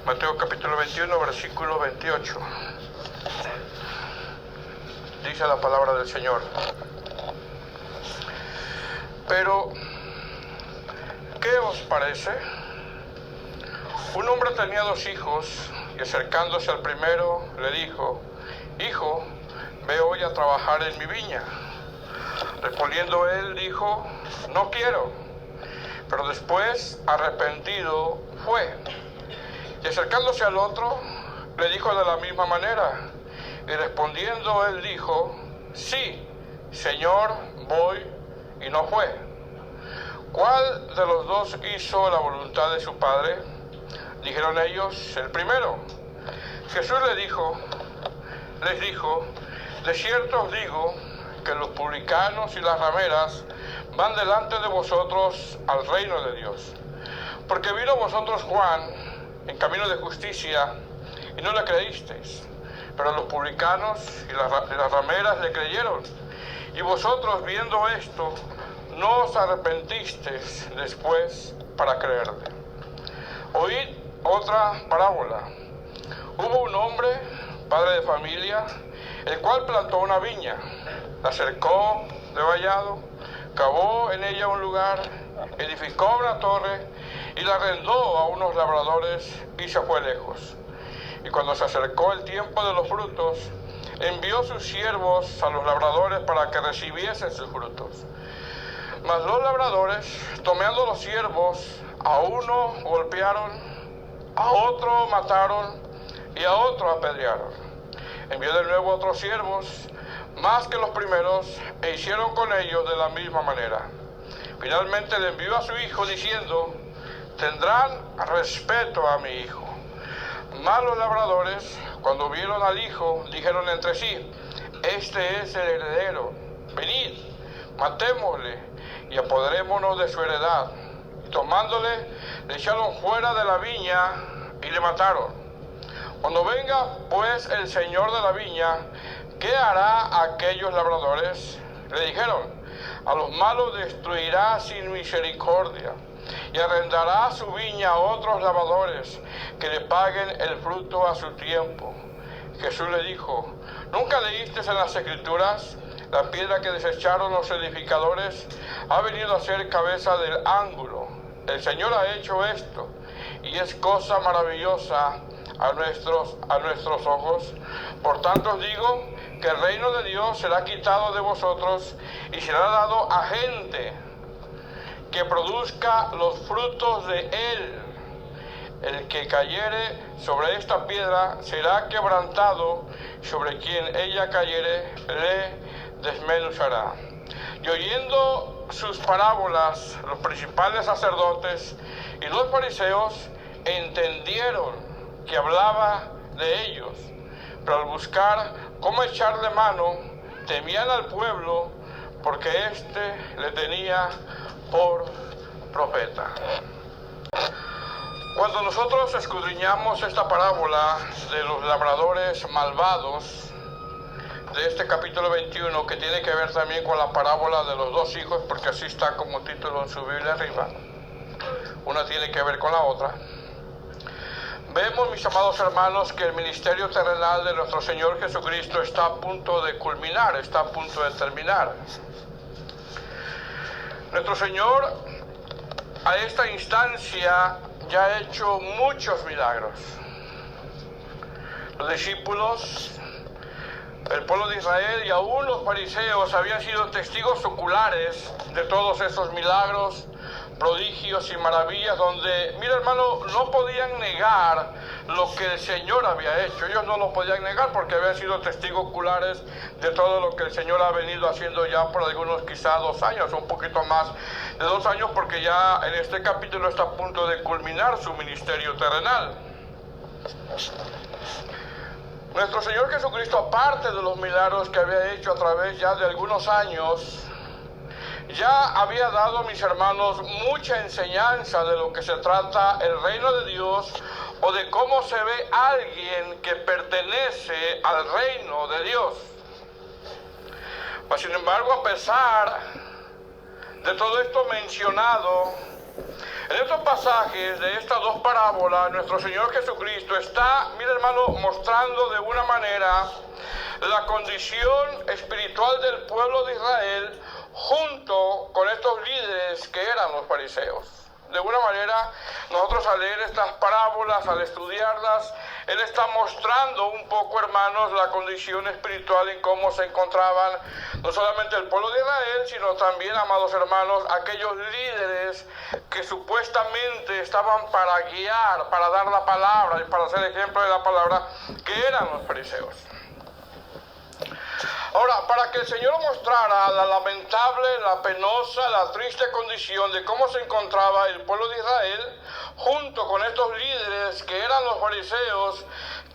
Mateo capítulo 21, versículo 28. Dice la palabra del Señor: pero, ¿qué os parece? Un hombre tenía 2 hijos, y acercándose al primero, le dijo: Hijo, ve hoy a trabajar en mi viña. Respondiendo él, dijo: No quiero. Pero después, arrepentido, fue. Y acercándose al otro, le dijo de la misma manera. Y respondiendo él dijo: Sí, Señor, voy. Y no fue. ¿Cuál de los 2 hizo la voluntad de su padre? Dijeron ellos: el primero. Jesús les dijo: de cierto os digo que los publicanos y las rameras van delante de vosotros al reino de Dios. Porque vino a vosotros Juan en camino de justicia y no le creísteis, pero los publicanos y las rameras le creyeron. Y vosotros, viendo esto, no os arrepentisteis después para creerle. Oíd otra parábola. Hubo un hombre, padre de familia, el cual plantó una viña, la cercó de vallado, cavó en ella un lugar, edificó una torre y la arrendó a unos labradores y se fue lejos. Y cuando se acercó el tiempo de los frutos, envió sus siervos a los labradores para que recibiesen sus frutos. Mas los labradores, tomando los siervos, a uno golpearon, a otro mataron y a otro apedrearon. Envió de nuevo otros siervos, más que los primeros, e hicieron con ellos de la misma manera. Finalmente le envió a su hijo diciendo: tendrán respeto a mi hijo. Mas los labradores, cuando vieron al hijo, dijeron entre sí: este es el heredero, venid, matémosle y apoderémonos de su heredad. Y tomándole, le echaron fuera de la viña y le mataron. Cuando venga pues el señor de la viña, ¿qué hará a aquellos labradores? Le dijeron: a los malos destruirá sin misericordia, y arrendará su viña a otros labradores que le paguen el fruto a su tiempo. Jesús le dijo: ¿nunca leíste en las Escrituras? La piedra que desecharon los edificadores ha venido a ser cabeza del ángulo. El Señor ha hecho esto, y es cosa maravillosa a nuestros ojos. Por tanto os digo que el reino de Dios será quitado de vosotros y será dado a gente que produzca los frutos de él. El que cayere sobre esta piedra será quebrantado, sobre quien ella cayere le desmenuzará. Y oyendo sus parábolas, los principales sacerdotes y los fariseos entendieron que hablaba de ellos, pero al buscar cómo echarle mano, temían al pueblo, porque éste le tenía por profeta. Cuando nosotros escudriñamos esta parábola de los labradores malvados, de este capítulo 21, que tiene que ver también con la parábola de los 2 hijos, porque así está como título en su Biblia arriba, una tiene que ver con la otra. Vemos, mis amados hermanos, que el ministerio terrenal de nuestro Señor Jesucristo está a punto de culminar, está a punto de terminar. Nuestro Señor a esta instancia ya ha hecho muchos milagros. Los discípulos, el pueblo de Israel y aún los fariseos habían sido testigos oculares de todos esos milagros, prodigios y maravillas, donde, mira hermano, no podían negar lo que el Señor había hecho. Ellos no lo podían negar porque habían sido testigos oculares de todo lo que el Señor ha venido haciendo ya por algunos, quizá 2 años, un poquito más de 2 años, porque ya en este capítulo está a punto de culminar su ministerio terrenal. Nuestro Señor Jesucristo, aparte de los milagros que había hecho a través ya de algunos años, ya había dado, mis hermanos, mucha enseñanza de lo que se trata el reino de Dios, o de cómo se ve alguien que pertenece al reino de Dios. Mas, sin embargo, a pesar de todo esto mencionado, En estos pasajes de estas dos parábolas, nuestro Señor Jesucristo está, mira hermano, mostrando de una manera la condición espiritual del pueblo de Israel junto con estos líderes que eran los fariseos. De alguna manera, nosotros al leer estas parábolas, al estudiarlas, Él está mostrando un poco, hermanos, la condición espiritual en cómo se encontraban no solamente el pueblo de Israel, sino también, amados hermanos, aquellos líderes que supuestamente estaban para guiar, para dar la palabra y para ser ejemplo de la palabra, que eran los fariseos. Ahora, para que el Señor mostrara la lamentable, la penosa, la triste condición de cómo se encontraba el pueblo de Israel, junto con estos líderes que eran los fariseos,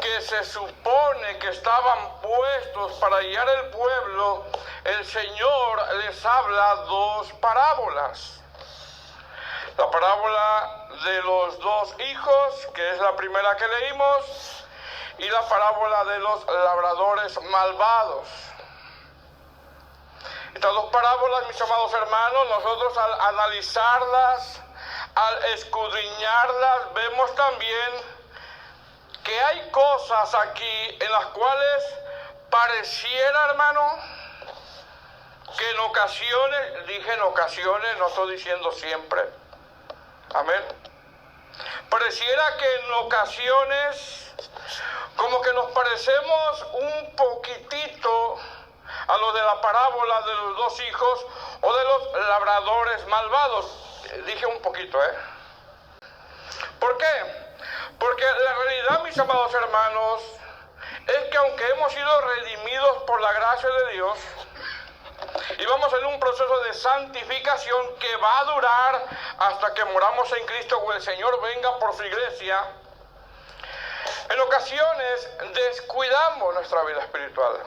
que se supone que estaban puestos para guiar el pueblo, el Señor les habla dos parábolas. La parábola de los dos hijos, que es la primera que leímos, y la parábola de los labradores malvados. Estas dos parábolas, mis amados hermanos, nosotros al analizarlas, al escudriñarlas, vemos también que hay cosas aquí en las cuales pareciera, hermano, que en ocasiones, dije en ocasiones, no estoy diciendo siempre, amén, pareciera que en ocasiones como que nos parecemos un poquitito a lo de la parábola de los dos hijos o de los labradores malvados. Dije un poquito, ¿Por qué? Porque la realidad, mis amados hermanos, es que aunque hemos sido redimidos por la gracia de Dios y vamos en un proceso de santificación que va a durar hasta que moramos en Cristo o el Señor venga por su iglesia, en ocasiones descuidamos nuestra vida espiritual.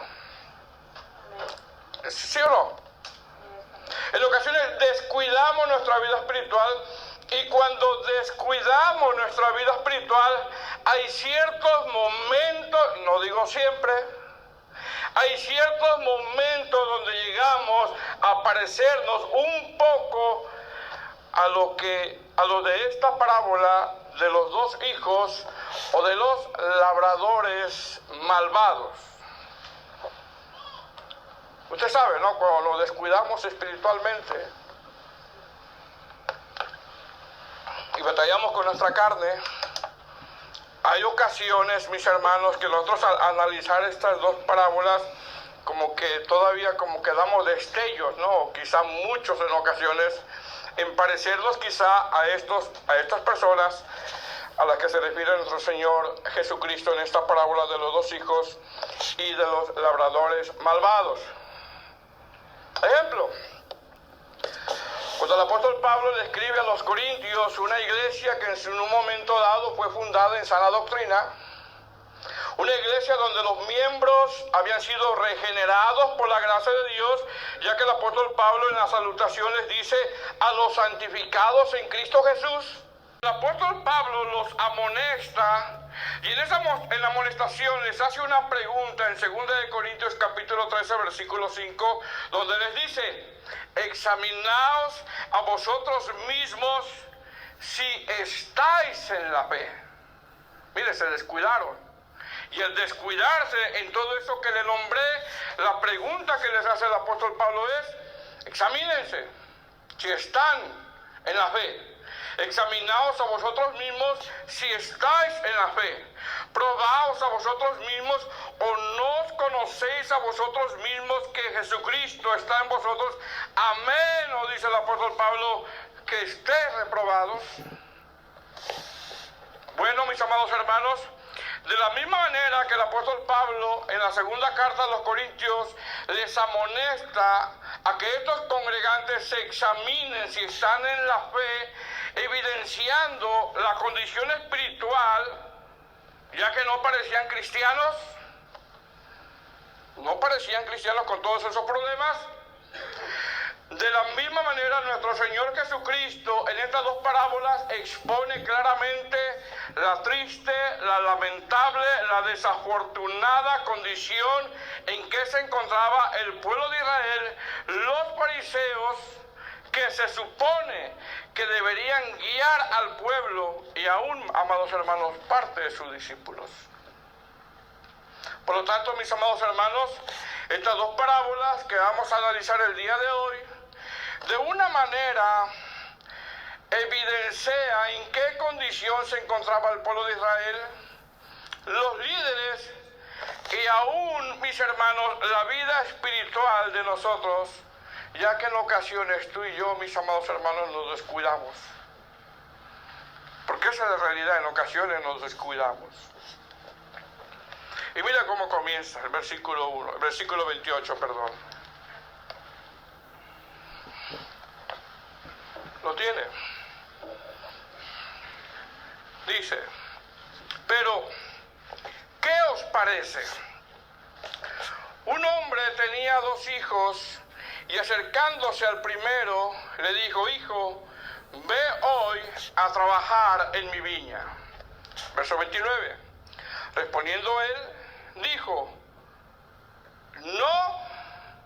¿Sí o no? En ocasiones descuidamos nuestra vida espiritual y cuando descuidamos nuestra vida espiritual hay ciertos momentos, no digo siempre, hay ciertos momentos donde llegamos a parecernos un poco a lo de esta parábola de los dos hijos o de los labradores malvados. Usted sabe, ¿no? Cuando nos descuidamos espiritualmente y batallamos con nuestra carne, hay ocasiones, mis hermanos, que nosotros al analizar estas dos parábolas, como que todavía como que damos destellos, ¿no? Quizá muchos en ocasiones, en parecerlos quizá a estas personas a las que se refiere nuestro Señor Jesucristo en esta parábola de los dos hijos y de los labradores malvados. Ejemplo, cuando el apóstol Pablo le escribe a los Corintios, una iglesia que en un momento dado fue fundada en sana doctrina, una iglesia donde los miembros habían sido regenerados por la gracia de Dios, ya que el apóstol Pablo en las salutaciones dice a los santificados en Cristo Jesús. El apóstol Pablo los amonesta y en la amonestación les hace una pregunta en 2 Corintios capítulo 13 versículo 5, donde les dice: examinaos a vosotros mismos si estáis en la fe. Mire, se descuidaron. Y el descuidarse en todo eso que le nombré, la pregunta que les hace el apóstol Pablo es: examínense si están en la fe. Examinaos a vosotros mismos si estáis en la fe. Probaos a vosotros mismos, o no os conocéis a vosotros mismos que Jesucristo está en vosotros, a menos, dice el apóstol Pablo, que estéis reprobados. Bueno, mis amados hermanos, de la misma manera que el apóstol Pablo en la segunda carta a los Corintios les amonesta a que estos congregantes se examinen si están en la fe, evidenciando la condición espiritual, ya que no parecían cristianos con todos esos problemas. De la misma manera, nuestro Señor Jesucristo en estas dos parábolas expone claramente la triste, la lamentable, la desafortunada condición en que se encontraba el pueblo de Israel, los fariseos, que se supone que deberían guiar al pueblo y aún, amados hermanos, parte de sus discípulos. Por lo tanto, mis amados hermanos, estas dos parábolas que vamos a analizar el día de hoy, de una manera evidencia en qué condición se encontraba el pueblo de Israel, los líderes y aún, mis hermanos, la vida espiritual de nosotros, ya que en ocasiones tú y yo, mis amados hermanos, nos descuidamos. Porque esa es la realidad, en ocasiones nos descuidamos. Y mira cómo comienza el versículo 28, perdón. ¿Lo tiene? Dice, pero, ¿qué os parece? Un hombre tenía 2 hijos y acercándose al primero le dijo, hijo, ve hoy a trabajar en mi viña. Verso 29. Respondiendo él, dijo, no.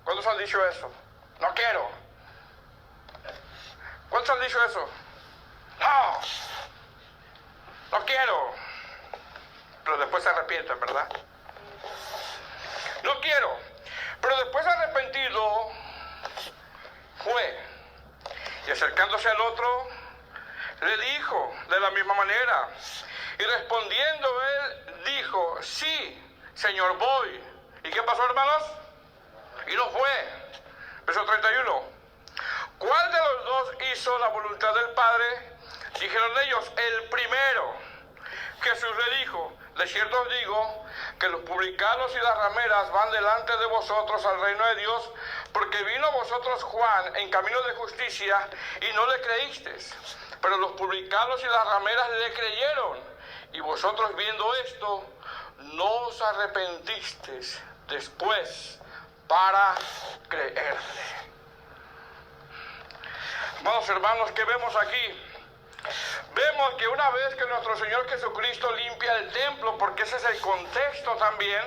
¿Cuántos han dicho eso? No quiero. ¿Cuántos han dicho eso? No. No quiero. Pero después se arrepienten, ¿verdad? No quiero. Pero después arrepentido fue. Y acercándose al otro, le dijo de la misma manera. Y respondiendo él, dijo, sí, Señor, voy. ¿Y qué pasó, hermanos? Y no fue. Verso 31. ¿Cuál de los dos hizo la voluntad del Padre? Dijeron ellos, el primero. Jesús le dijo, de cierto os digo, que los publicanos y las rameras van delante de vosotros al reino de Dios, porque vino a vosotros Juan en camino de justicia y no le creísteis. Pero los publicanos y las rameras le creyeron. Y vosotros viendo esto, no os arrepentisteis después para creerle. Amados hermanos, ¿qué vemos aquí? Vemos que una vez que nuestro Señor Jesucristo limpia el templo, porque ese es el contexto también,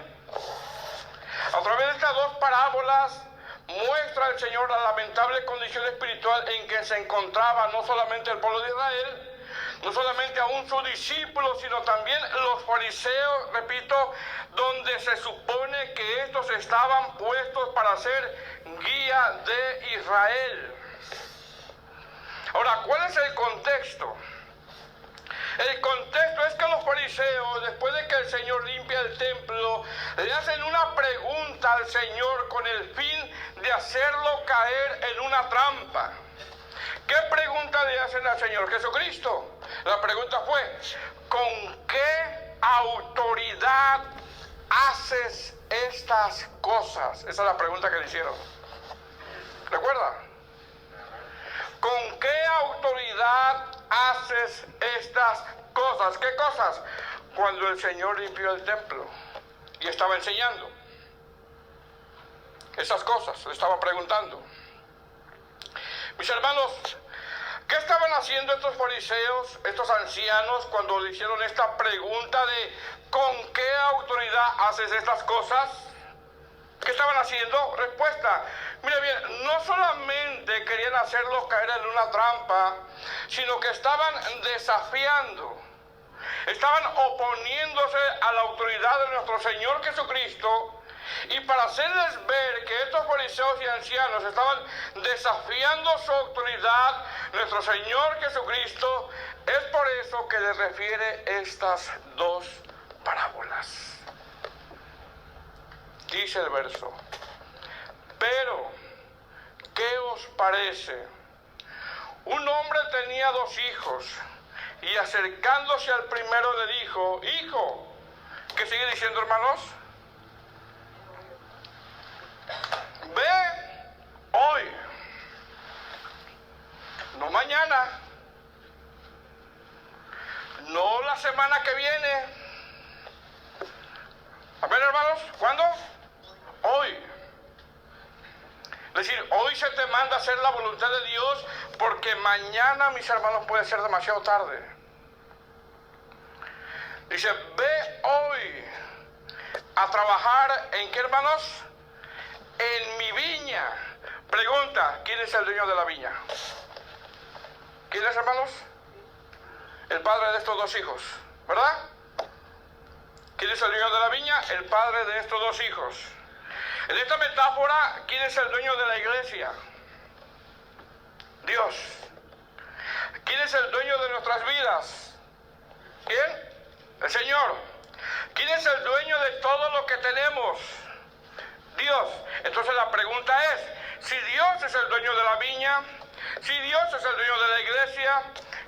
a través de estas dos parábolas muestra el Señor la lamentable condición espiritual en que se encontraba no solamente el pueblo de Israel, no solamente aún sus discípulos, sino también los fariseos, repito, donde se supone que estos estaban puestos para ser guía de Israel. Ahora, ¿cuál es el contexto? El contexto es que los fariseos, después de que el Señor limpia el templo, le hacen una pregunta al Señor con el fin de hacerlo caer en una trampa. ¿Qué pregunta le hacen al Señor Jesucristo? La pregunta fue, ¿con qué autoridad haces estas cosas? Esa es la pregunta que le hicieron. ¿Recuerda? ¿Con qué autoridad haces estas cosas? ¿Qué cosas? Cuando el Señor limpió el templo y estaba enseñando. Esas cosas, le estaba preguntando. Mis hermanos, ¿qué estaban haciendo estos fariseos, estos ancianos, cuando le hicieron esta pregunta de ¿con qué autoridad haces estas cosas? ¿Qué estaban haciendo? Respuesta. Mire bien, no solamente querían hacerlos caer en una trampa, sino que estaban desafiando, estaban oponiéndose a la autoridad de nuestro Señor Jesucristo. Y para hacerles ver que estos fariseos y ancianos estaban desafiando su autoridad, nuestro Señor Jesucristo, es por eso que les refiere estas dos parábolas. Dice el verso, pero, ¿qué os parece? Un hombre tenía 2 hijos, y acercándose al primero le dijo, hijo, ¿qué sigue diciendo, hermanos? Ve hoy, no mañana, no la semana que viene. A ver, hermanos, ¿cuándo? Hoy. Es decir, hoy se te manda a hacer la voluntad de Dios, porque mañana, mis hermanos, puede ser demasiado tarde. Dice, ve hoy a trabajar, ¿en qué, hermanos? En mi viña, Pregunta, ¿quién es el dueño de la viña? ¿Quién es, hermanos? El padre de estos dos hijos, ¿verdad? ¿Quién es el dueño de la viña? El padre de estos dos hijos. En esta metáfora, ¿quién es el dueño de la iglesia? Dios. ¿Quién es el dueño de nuestras vidas? ¿Quién? El Señor. ¿Quién es el dueño de todo lo que tenemos? Dios. Entonces la pregunta es, si Dios es el dueño de la viña, si Dios es el dueño de la iglesia,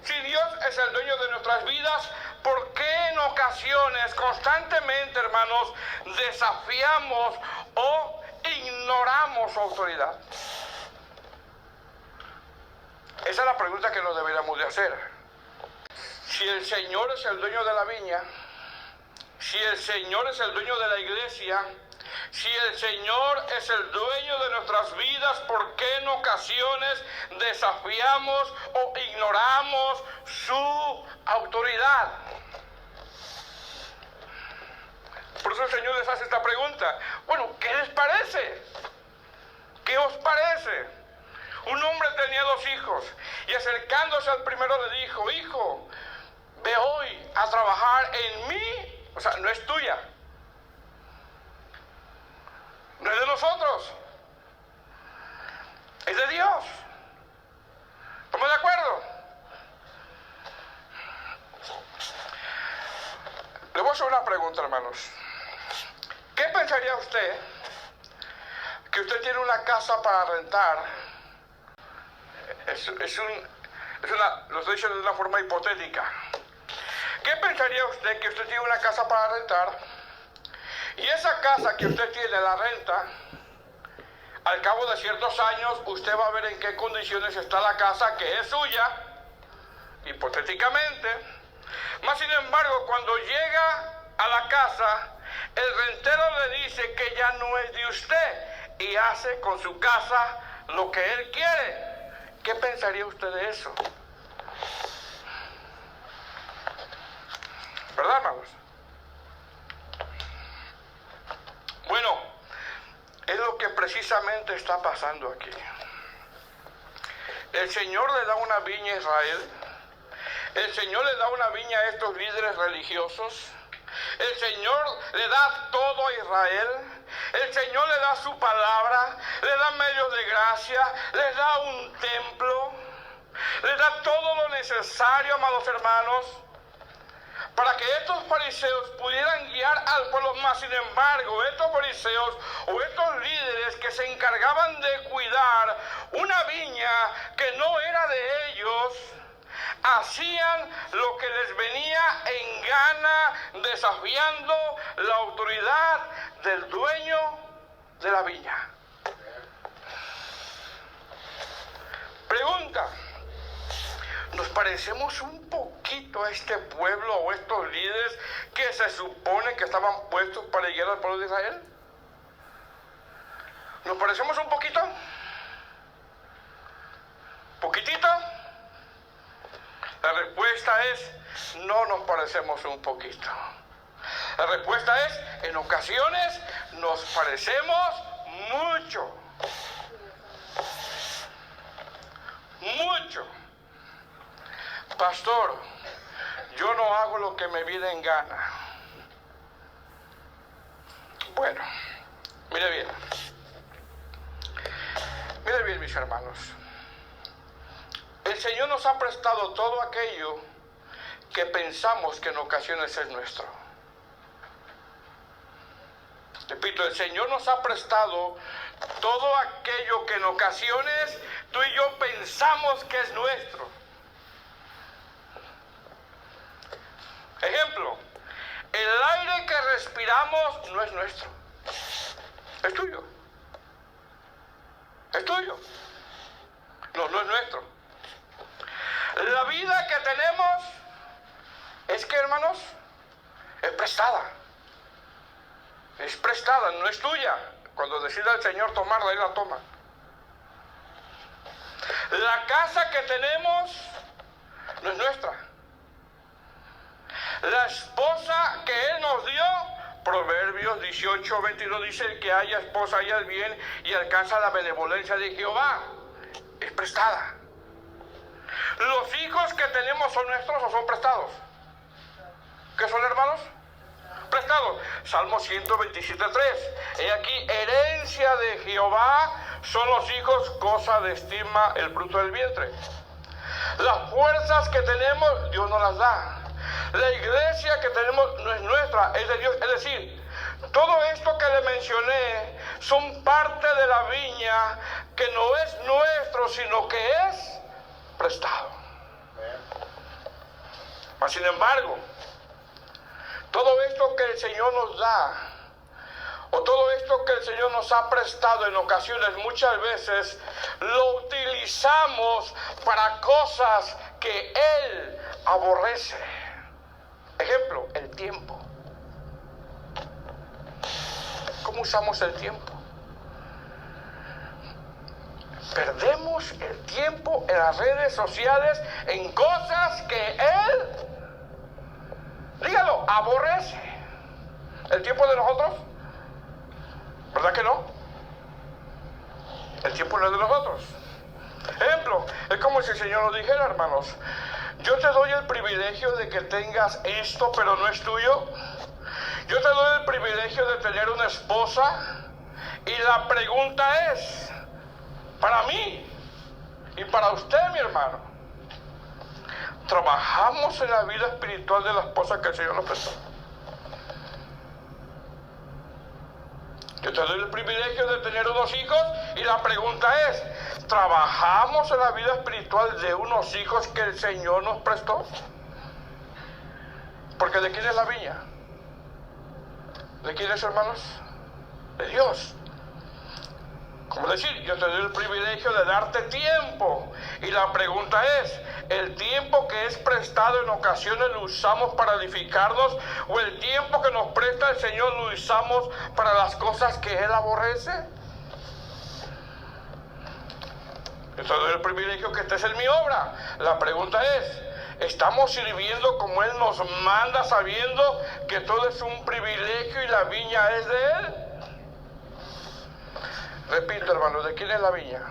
si Dios es el dueño de nuestras vidas, ¿por qué en ocasiones, constantemente, hermanos, desafiamos o ignoramos su autoridad? Esa es la pregunta que nos deberíamos de hacer. Si el Señor es el dueño de la viña, si el Señor es el dueño de la iglesia, si el Señor es el dueño de nuestras vidas, ¿por qué en ocasiones desafiamos o ignoramos su autoridad? Por eso el Señor les hace esta pregunta. Bueno, ¿qué les parece? ¿Qué os parece? Un hombre tenía dos hijos y acercándose al primero le dijo, hijo, ve hoy a trabajar en mí. O sea, no es tuya. No es de nosotros. Es de Dios. ¿Estamos de acuerdo? Le voy a hacer una pregunta, hermanos. ¿Qué pensaría usted que usted tiene una casa para rentar? Lo estoy diciendo de una forma hipotética. ¿Qué pensaría usted que usted tiene una casa para rentar? Y esa casa que usted tiene, la renta, al cabo de ciertos años, usted va a ver en qué condiciones está la casa que es suya, hipotéticamente. Mas, sin embargo, cuando llega a la casa, el rentero le dice que ya no es de usted y hace con su casa lo que él quiere. ¿Qué pensaría usted de eso? ¿Verdad, hermanos? Bueno, es lo que precisamente está pasando aquí. El Señor le da una viña a Israel. El Señor le da una viña a estos líderes religiosos. El Señor le da todo a Israel. El Señor le da su palabra, le da medios de gracia, le da un templo, le da todo lo necesario, amados hermanos, para que estos fariseos pudieran guiar al pueblo. Más, sin embargo, estos fariseos o estos líderes que se encargaban de cuidar una viña que no era de ellos, hacían lo que les venía en gana, desafiando la autoridad del dueño de la viña. Pregunta, ¿nos parecemos un poquito a este pueblo o estos líderes que se supone que estaban puestos para guiar al pueblo de Israel? ¿Nos parecemos un poquito? ¿Poquitito? La respuesta es, no nos parecemos un poquito. La respuesta es, en ocasiones nos parecemos mucho. Mucho. Pastor, yo no hago lo que me viene en gana. Bueno, mire bien. Mire bien, mis hermanos. El Señor nos ha prestado todo aquello que pensamos que en ocasiones es nuestro. Repito, el Señor nos ha prestado todo aquello que en ocasiones tú y yo pensamos que es nuestro. Ejemplo, el aire que respiramos no es nuestro, es tuyo. Es tuyo. No, no es nuestro. La vida que tenemos es que, hermanos, es prestada. Es prestada, no es tuya. Cuando decida el Señor tomarla, Él la toma. La casa que tenemos no es nuestra. La esposa que Él nos dio Proverbios 18:22 dice: el que haya esposa haya el bien y alcanza la benevolencia de Jehová. Es prestada. ¿Los hijos que tenemos son nuestros o son prestados? ¿Qué son, hermanos? Prestados. Salmo 127:3. He aquí, herencia de Jehová son los hijos, cosa de estima el fruto del vientre. Las fuerzas que tenemos, Dios nos las da. La iglesia que tenemos no es nuestra, es de Dios. Es decir, todo esto que le mencioné son parte de la viña que no es nuestro, sino que es prestado. Mas, sin embargo, todo esto que el Señor nos da, o todo esto que el Señor nos ha prestado en ocasiones, muchas veces lo utilizamos para cosas que Él aborrece. Ejemplo, el tiempo. ¿Cómo usamos el tiempo? Perdemos el tiempo en las redes sociales en cosas que Él, dígalo, aborrece. ¿El tiempo de nosotros? ¿Verdad que no? El tiempo no es de nosotros. Ejemplo, es como si el Señor nos dijera, hermanos: yo te doy el privilegio de que tengas esto, pero no es tuyo. Yo te doy el privilegio de tener una esposa, y la pregunta es, para mí y para usted, mi hermano, ¿trabajamos en la vida espiritual de la esposa que el Señor nos prestó? Yo te doy el privilegio de tener unos hijos, y la pregunta es, ¿trabajamos en la vida espiritual de unos hijos que el Señor nos prestó? Porque ¿de quién es la viña? ¿De quién es, hermanos? De Dios. Como decir, yo te doy el privilegio de darte tiempo, y la pregunta es, ¿el tiempo que es prestado en ocasiones lo usamos para edificarnos, o el tiempo que nos presta el Señor lo usamos para las cosas que Él aborrece? Yo te doy el privilegio que estés en mi obra. La pregunta es, ¿estamos sirviendo como Él nos manda, sabiendo que todo es un privilegio y la viña es de Él? Repito, hermano, ¿de quién es la viña?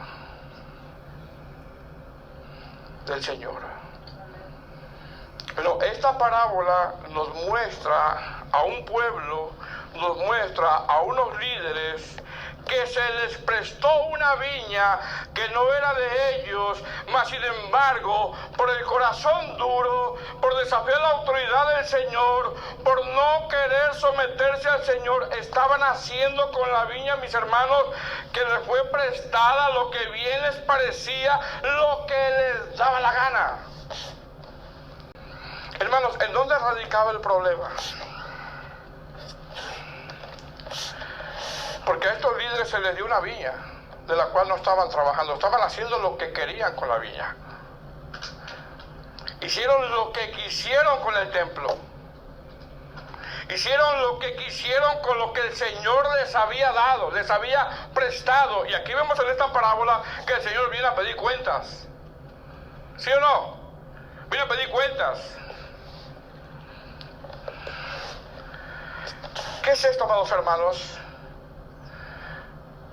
Del Señor. Pero esta parábola nos muestra a un pueblo, nos muestra a unos líderes que se les prestó una viña que no era de ellos, mas sin embargo, por el corazón duro, por desafiar la autoridad del Señor, por no querer someterse al Señor, estaban haciendo con la viña, mis hermanos, que les fue prestada lo que bien les parecía, lo que les daba la gana. Hermanos, ¿en dónde radicaba el problema? Porque a estos líderes se les dio una viña de la cual no estaban trabajando, estaban haciendo lo que querían con la viña. Hicieron lo que quisieron con el templo. Hicieron lo que quisieron con lo que el Señor les había dado, les había prestado. Y aquí vemos en esta parábola que el Señor viene a pedir cuentas. ¿Sí o no? Viene a pedir cuentas. ¿Qué es esto, amados hermanos?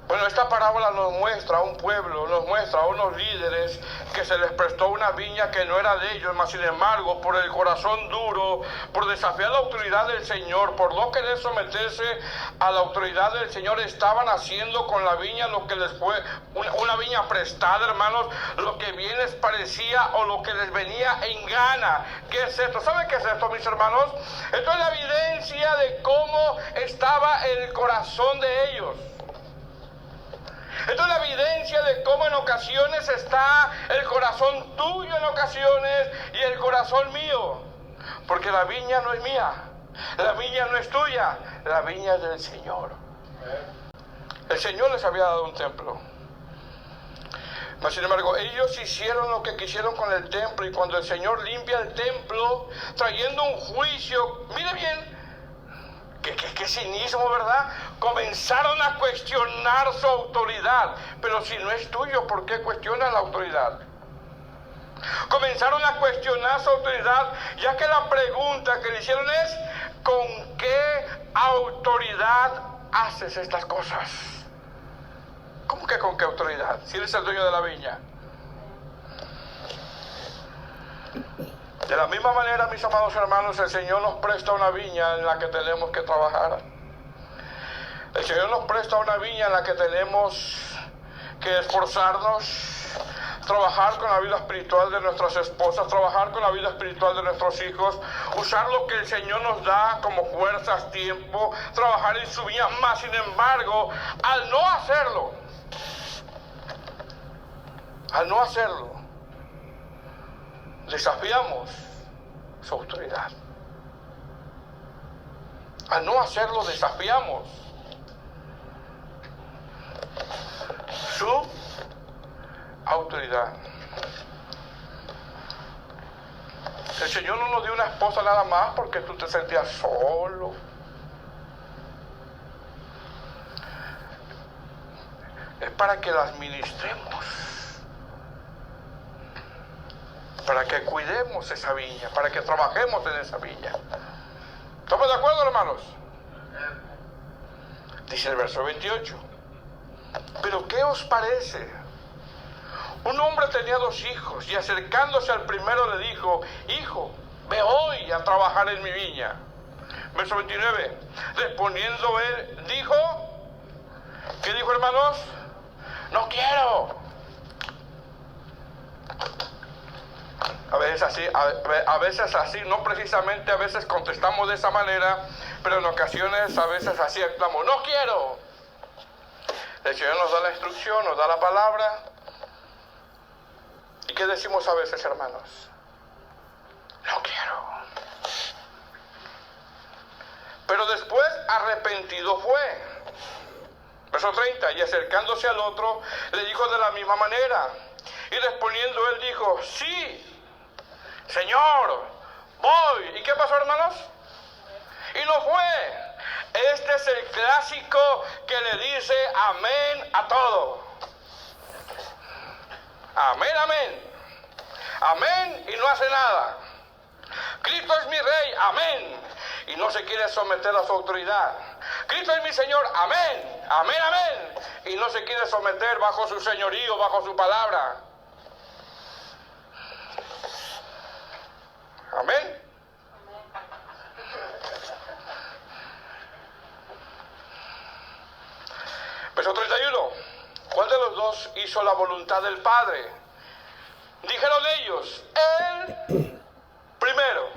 Bueno, esta parábola nos muestra a un pueblo, nos muestra a unos líderes que se les prestó una viña que no era de ellos, mas sin embargo, por el corazón duro, por desafiar la autoridad del Señor, por no querer someterse a la autoridad del Señor, estaban haciendo con la viña lo que les fue una viña prestada, hermanos, lo que bien les parecía o lo que les venía en gana. ¿Qué es esto? ¿Saben qué es esto, mis hermanos? Esto es la evidencia de cómo estaba el corazón de ellos. Esto es la evidencia de cómo en ocasiones está el corazón tuyo en ocasiones y el corazón mío. Porque la viña no es mía, la viña no es tuya, la viña es del Señor. El Señor les había dado un templo. Mas sin embargo, ellos hicieron lo que quisieron con el templo, y cuando el Señor limpia el templo, trayendo un juicio, mire bien, qué cinismo, ¿verdad? Comenzaron a cuestionar su autoridad. Pero si no es tuyo, ¿por qué cuestionas la autoridad? Comenzaron a cuestionar su autoridad, ya que la pregunta que le hicieron es: ¿con qué autoridad haces estas cosas? ¿Cómo que con qué autoridad? Si eres el dueño de la viña. De la misma manera, mis amados hermanos, el Señor nos presta una viña en la que tenemos que trabajar. El Señor nos presta una viña en la que tenemos que esforzarnos, trabajar con la vida espiritual de nuestras esposas, trabajar con la vida espiritual de nuestros hijos, usar lo que el Señor nos da como fuerzas, tiempo, trabajar en su viña. Más sin embargo, al no hacerlo, desafiamos su autoridad. Al no hacerlo, desafiamos su autoridad. El Señor no nos dio una esposa nada más porque tú te sentías solo. Es para que las ministremos, para que cuidemos esa viña, para que trabajemos en esa viña. ¿Estamos de acuerdo, hermanos? Dice el verso 28. Pero ¿qué os parece? Un hombre tenía 2 hijos y acercándose al primero le dijo: hijo, ve hoy a trabajar en mi viña. Verso 29. Respondiendo él dijo, ¿qué dijo, hermanos? No quiero. A veces así, no precisamente a veces contestamos de esa manera, pero en ocasiones a veces así actuamos: no quiero. El Señor nos da la instrucción, nos da la palabra. ¿Y qué decimos a veces, hermanos? No quiero. Pero después arrepentido fue. Verso 30. Y acercándose al otro, le dijo de la misma manera. Y respondiendo él dijo: sí, Señor, voy. ¿Y qué pasó, hermanos? Y no fue. Este es el clásico que le dice amén a todo. Amén, amén. Amén y no hace nada. Cristo es mi rey, amén, y no se quiere someter a su autoridad. Cristo es mi Señor, amén, amén, amén, y no se quiere someter bajo su señorío, bajo su palabra. Amén. Verso 31. ¿Cuál de los dos hizo la voluntad del Padre? Dijeron ellos: él primero.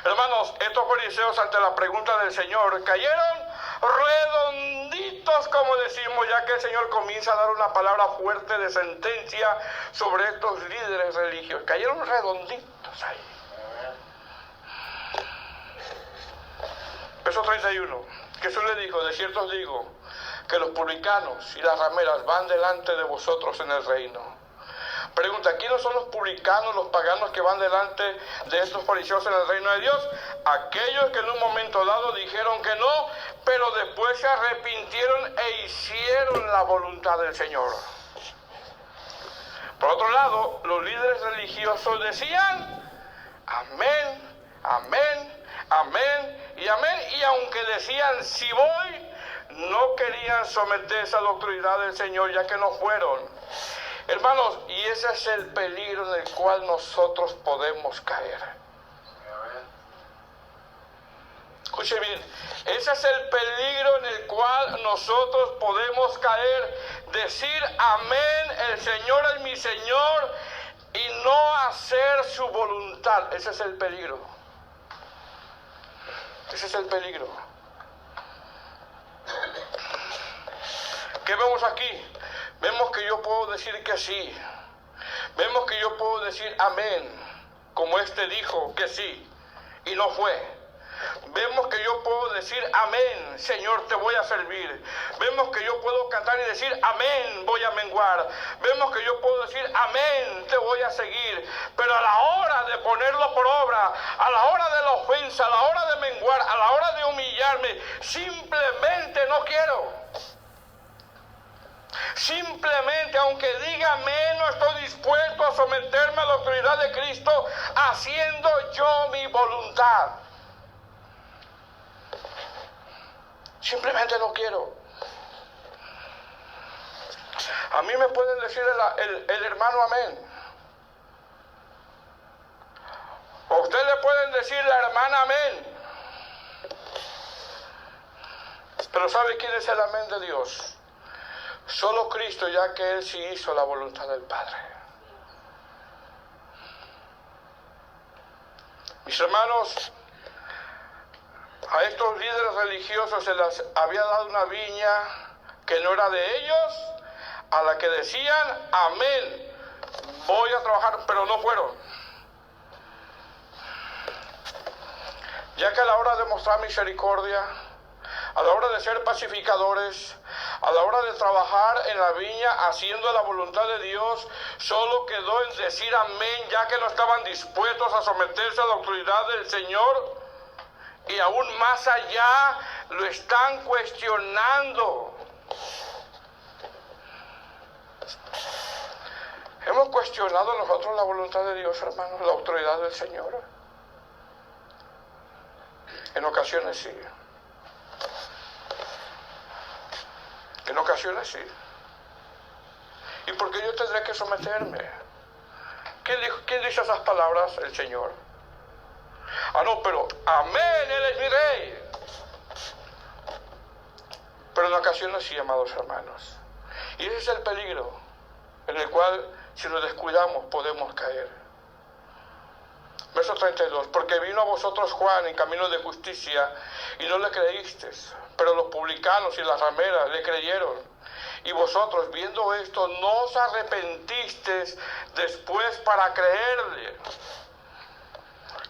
Hermanos, estos fariseos, ante la pregunta del Señor, cayeron redonditos, como decimos, ya que el Señor comienza a dar una palabra fuerte de sentencia sobre estos líderes religiosos. Cayeron redonditos ahí. Verso 31. Jesús le dijo: de cierto os digo que los publicanos y las rameras van delante de vosotros en el reino. Pregunta: ¿quiénes son los publicanos, los paganos que van delante de estos fariseos en el reino de Dios? Aquellos que en un momento dado dijeron que no, pero después se arrepintieron e hicieron la voluntad del Señor. Por otro lado, los líderes religiosos decían amén, amén, amén y amén, y aunque decían sí voy, no querían someterse a la autoridad del Señor, ya que no fueron. Hermanos, y ese es el peligro en el cual nosotros podemos caer. Escuche bien, ese es el peligro en el cual nosotros podemos caer. Decir amén, el Señor es mi Señor, y no hacer su voluntad. Ese es el peligro. Ese es el peligro. ¿Qué vemos aquí? Vemos que yo puedo decir que sí. Vemos que yo puedo decir amén, como este dijo que sí y no fue. Vemos que yo puedo decir amén, Señor, te voy a servir. Vemos que yo puedo cantar y decir amén, voy a menguar. Vemos que yo puedo decir amén, te voy a seguir. Pero a la hora de ponerlo por obra, a la hora de la ofensa, a la hora de menguar, a la hora de humillarme, simplemente no quiero. Simplemente, aunque diga amén, no estoy dispuesto a someterme a la autoridad de Cristo, haciendo yo mi voluntad. Simplemente no quiero. A mí me pueden decir el hermano amén. O usted le pueden decir la hermana amén. Pero ¿sabe quién es el amén de Dios? Solo Cristo, ya que Él sí hizo la voluntad del Padre. Mis hermanos, a estos líderes religiosos se les había dado una viña que no era de ellos, a la que decían, amén, voy a trabajar, pero no fueron. Ya que a la hora de mostrar misericordia, a la hora de ser pacificadores, a la hora de trabajar en la viña haciendo la voluntad de Dios, solo quedó en decir amén, ya que no estaban dispuestos a someterse a la autoridad del Señor, y aún más allá lo están cuestionando. ¿Hemos cuestionado nosotros la voluntad de Dios, hermanos, la autoridad del Señor? En ocasiones sí. En ocasiones sí. ¿Y por qué yo tendré que someterme? ¿Quién dice esas palabras? El Señor. Ah, no, pero amén, Él es mi Rey. Pero en ocasiones sí, amados hermanos. Y ese es el peligro en el cual, si nos descuidamos, podemos caer. Verso 32. Porque vino a vosotros Juan en camino de justicia y no le creísteis, pero los publicanos y las rameras le creyeron. Y vosotros, viendo esto, no os arrepentisteis después para creerle.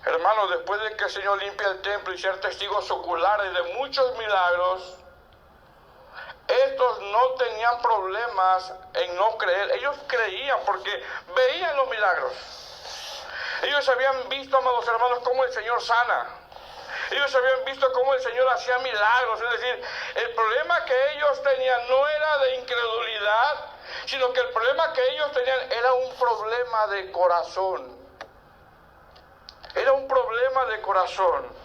Hermanos, después de que el Señor limpia el templo y ser testigos oculares de muchos milagros, estos no tenían problemas en no creer. Ellos creían porque veían los milagros. Ellos habían visto, amados hermanos, cómo el Señor sana. Ellos habían visto cómo el Señor hacía milagros. Es decir, el problema que ellos tenían no era de incredulidad, sino que el problema que ellos tenían era un problema de corazón. Era un problema de corazón.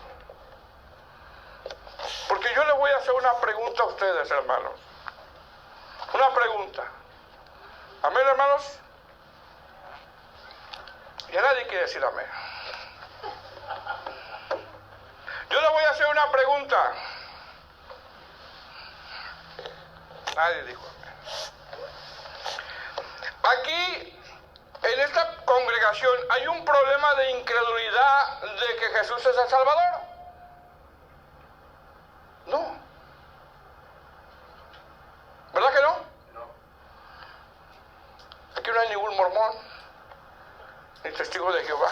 Porque yo les voy a hacer una pregunta a ustedes, hermanos. Una pregunta. ¿Amén, hermanos? Ya nadie quiere decir amén. Yo les voy a hacer una pregunta. Nadie dijo amén. Aquí, en esta congregación, hay un problema de incredulidad de que Jesús es el Salvador. No. ¿Verdad que no? No. Aquí no hay ningún mormón, ni testigo de Jehová.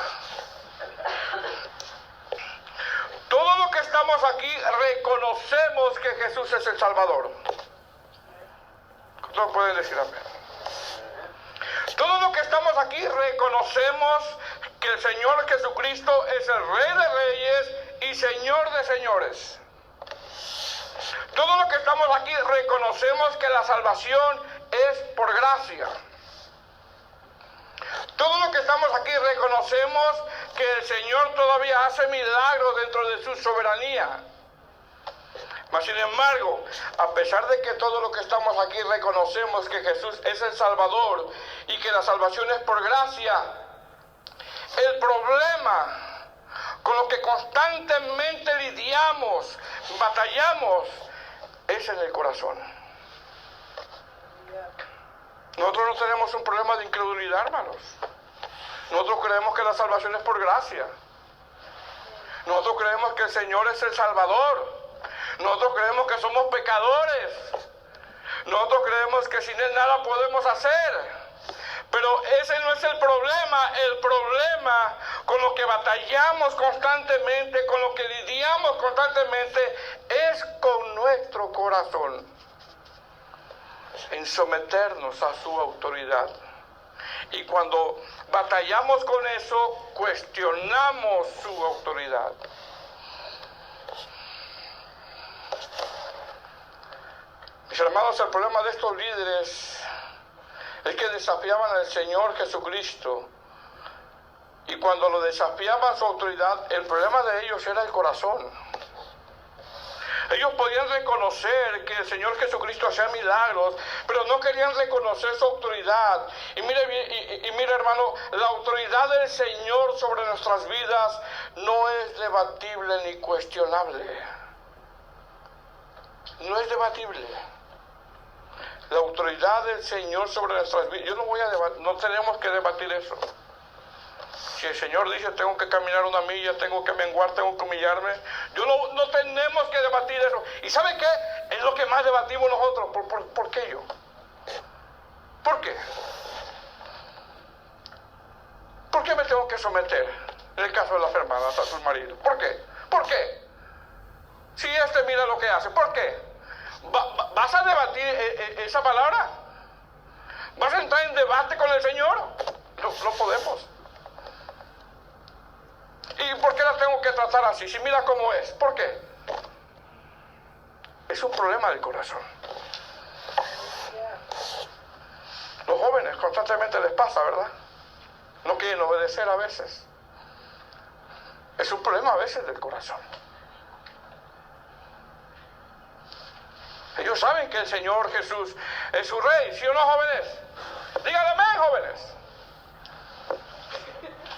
Todos los que estamos aquí reconocemos que Jesús es el Salvador. ¿Todos pueden decir amén? Todos los que estamos aquí reconocemos que el Señor Jesucristo es el Rey de Reyes y Señor de Señores. Todos los que estamos aquí reconocemos que la salvación es por gracia. Todos los que estamos aquí reconocemos que el Señor todavía hace milagros dentro de su soberanía. Mas sin embargo, a pesar de que todos los que estamos aquí reconocemos que Jesús es el Salvador y que la salvación es por gracia, el problema con lo que constantemente lidiamos, batallamos, es en el corazón. Nosotros no tenemos un problema de incredulidad, hermanos. Nosotros creemos que la salvación es por gracia. Nosotros creemos que el Señor es el Salvador. Nosotros creemos que somos pecadores. Nosotros creemos que sin Él nada podemos hacer. Pero ese no es el problema. El problema con lo que batallamos constantemente, con lo que lidiamos constantemente, es con nuestro corazón, en someternos a su autoridad. Y cuando batallamos con eso, cuestionamos su autoridad. Mis hermanos, el problema de estos líderes es que desafiaban al Señor Jesucristo. Y cuando lo desafiaban su autoridad, el problema de ellos era el corazón. Ellos podían reconocer que el Señor Jesucristo hacía milagros, pero no querían reconocer su autoridad. Y mire hermano, la autoridad del Señor sobre nuestras vidas no es debatible ni cuestionable. No es debatible. La autoridad del Señor sobre nuestras vidas. No tenemos que debatir eso. Si el Señor dice tengo que caminar una milla, tengo que menguar, tengo que humillarme, no tenemos que debatir eso. ¿Y sabe qué? Es lo que más debatimos nosotros. ¿Por qué yo? ¿Por qué? ¿Por qué me tengo que someter? En el caso de las hermanas a sus maridos. ¿Por qué? ¿Por qué? Si mira lo que hace. ¿Por qué? ¿Vas a debatir esa palabra? ¿Vas a entrar en debate con el Señor? No podemos. ¿Y por qué la tengo que tratar así? Si mira cómo es. ¿Por qué? Es un problema del corazón. Los jóvenes constantemente les pasa, ¿verdad? No quieren obedecer a veces. Es un problema a veces del corazón. Ellos saben que el Señor Jesús es su Rey, ¿sí o no, jóvenes? Díganle amén, jóvenes.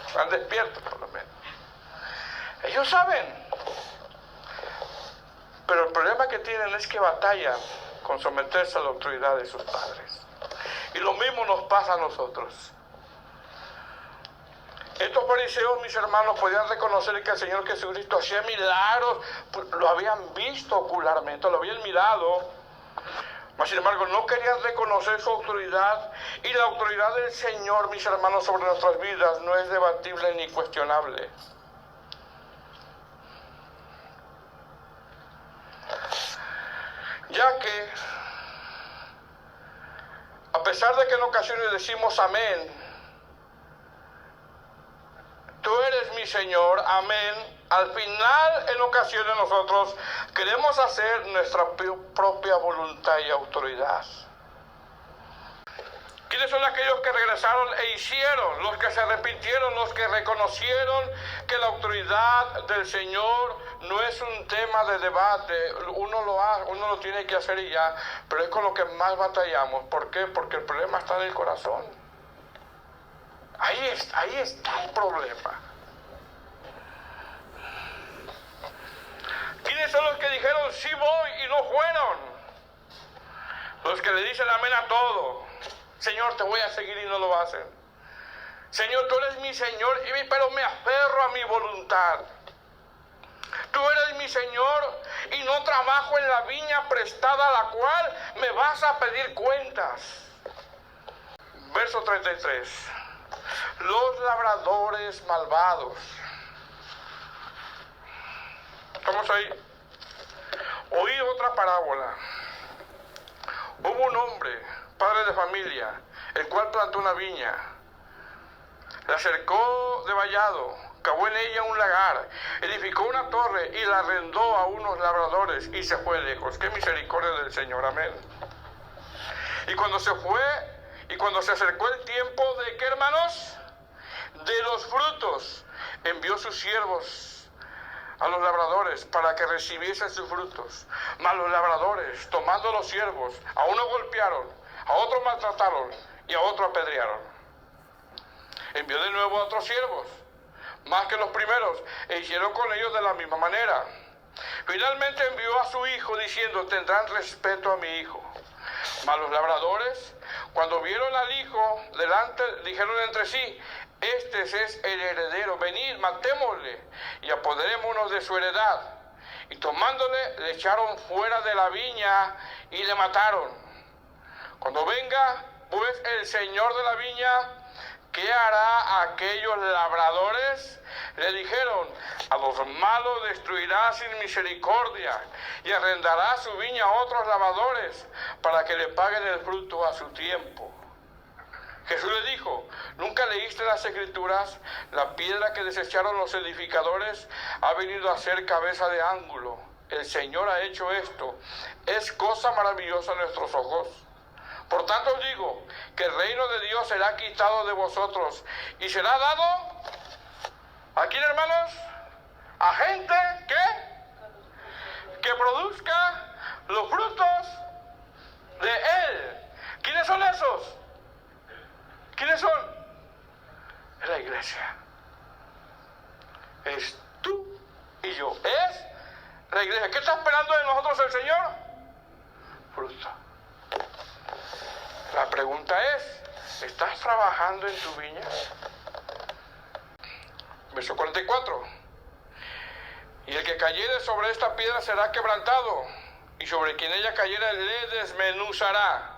Están despiertos, por lo menos. Ellos saben. Pero el problema que tienen es que batallan con someterse a la autoridad de sus padres. Y lo mismo nos pasa a nosotros. Estos fariseos, mis hermanos, podían reconocer que el Señor Jesucristo hacía milagros, pues lo habían visto ocularmente, lo habían mirado, mas sin embargo no querían reconocer su autoridad, y la autoridad del Señor, mis hermanos, sobre nuestras vidas no es debatible ni cuestionable. Ya que, a pesar de que en ocasiones decimos amén, tú eres mi Señor, amén, al final en ocasiones nosotros queremos hacer nuestra propia voluntad y autoridad. ¿Quiénes son aquellos que regresaron e hicieron? Los que se arrepintieron, los que reconocieron que la autoridad del Señor no es un tema de debate. Uno lo tiene que hacer y ya, pero es con lo que más batallamos. ¿Por qué? Porque el problema está en el corazón. Ahí está el problema. ¿Quiénes son los que dijeron sí voy y no fueron? Los que le dicen amén a todo. Señor, te voy a seguir y no lo hacen. Señor, tú eres mi Señor, pero me aferro a mi voluntad. Tú eres mi Señor y no trabajo en la viña prestada a la cual me vas a pedir cuentas. Verso 33. Los labradores malvados. ¿Estamos ahí? Oí otra parábola. Hubo un hombre, padre de familia, el cual plantó una viña. La cercó de vallado, cavó en ella un lagar, edificó una torre y la arrendó a unos labradores y se fue lejos. ¡Qué misericordia del Señor! Amén. Y cuando se acercó el tiempo de ¿qué, hermanos? De los frutos, envió sus siervos a los labradores para que recibiesen sus frutos. Mas los labradores, tomando los siervos, a uno golpearon, a otro maltrataron y a otro apedrearon. Envió de nuevo a otros siervos, más que los primeros, e hicieron con ellos de la misma manera. Finalmente envió a su hijo diciendo: tendrán respeto a mi hijo. Mas los labradores, cuando vieron al hijo delante, dijeron entre sí: este es el heredero, venid, matémosle y apoderémonos de su heredad. Y tomándole, le echaron fuera de la viña y le mataron. Cuando venga pues el señor de la viña, ¿qué hará a aquellos labradores? Le dijeron: a los malos destruirá sin misericordia y arrendará su viña a otros labradores para que le paguen el fruto a su tiempo. Jesús le dijo: ¿nunca leíste las Escrituras? La piedra que desecharon los edificadores ha venido a ser cabeza de ángulo. El Señor ha hecho esto. Es cosa maravillosa a nuestros ojos. Por tanto os digo que el reino de Dios será quitado de vosotros y será dado ¿a quién, hermanos? A gente que produzca los frutos de Él. ¿Quiénes son esos? ¿Quiénes son? Es la iglesia. Es tú y yo. Es la iglesia. ¿Qué está esperando de nosotros el Señor? Fruto. La pregunta es, ¿estás trabajando en tu viña? Verso 44. Y el que cayere sobre esta piedra será quebrantado, y sobre quien ella cayera le desmenuzará.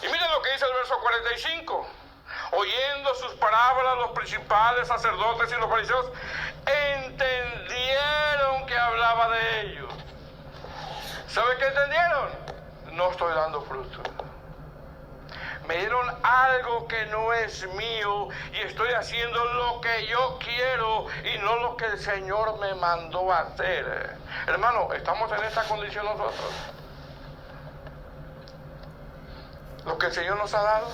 Y miren lo que dice el verso 45. Oyendo sus parábolas, los principales sacerdotes y los fariseos entendieron que hablaba de ellos. ¿Sabe qué entendieron? No estoy dando fruto. Me dieron algo que no es mío y estoy haciendo lo que yo quiero y no lo que el Señor me mandó a hacer. Hermano, estamos en esta condición nosotros. Lo que el Señor nos ha dado.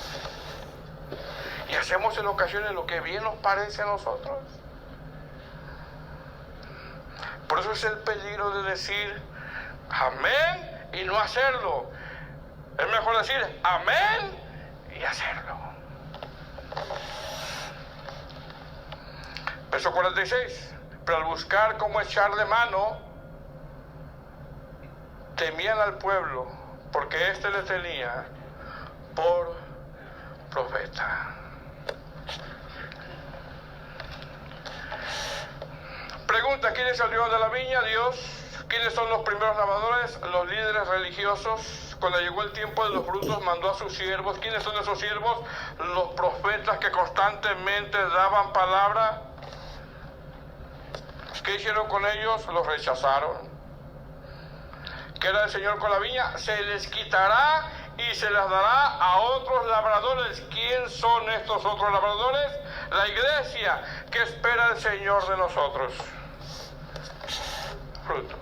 Y hacemos en ocasiones lo que bien nos parece a nosotros. Por eso es el peligro de decir amén y no hacerlo. Es mejor decir amén y hacerlo. Verso 46. Pero al buscar cómo echarle mano, temían al pueblo, porque éste le tenía por profeta. Pregunta, ¿quién es el Dios de la viña? Dios. ¿Quiénes son los primeros labradores? Los líderes religiosos. Cuando llegó el tiempo de los frutos, mandó a sus siervos. ¿Quiénes son esos siervos? Los profetas que constantemente daban palabra. ¿Qué hicieron con ellos? Los rechazaron. ¿Qué era el Señor con la viña? Se les quitará y se las dará a otros labradores. ¿Quién son estos otros labradores? La iglesia. ¿Qué espera el Señor de nosotros? Fruto.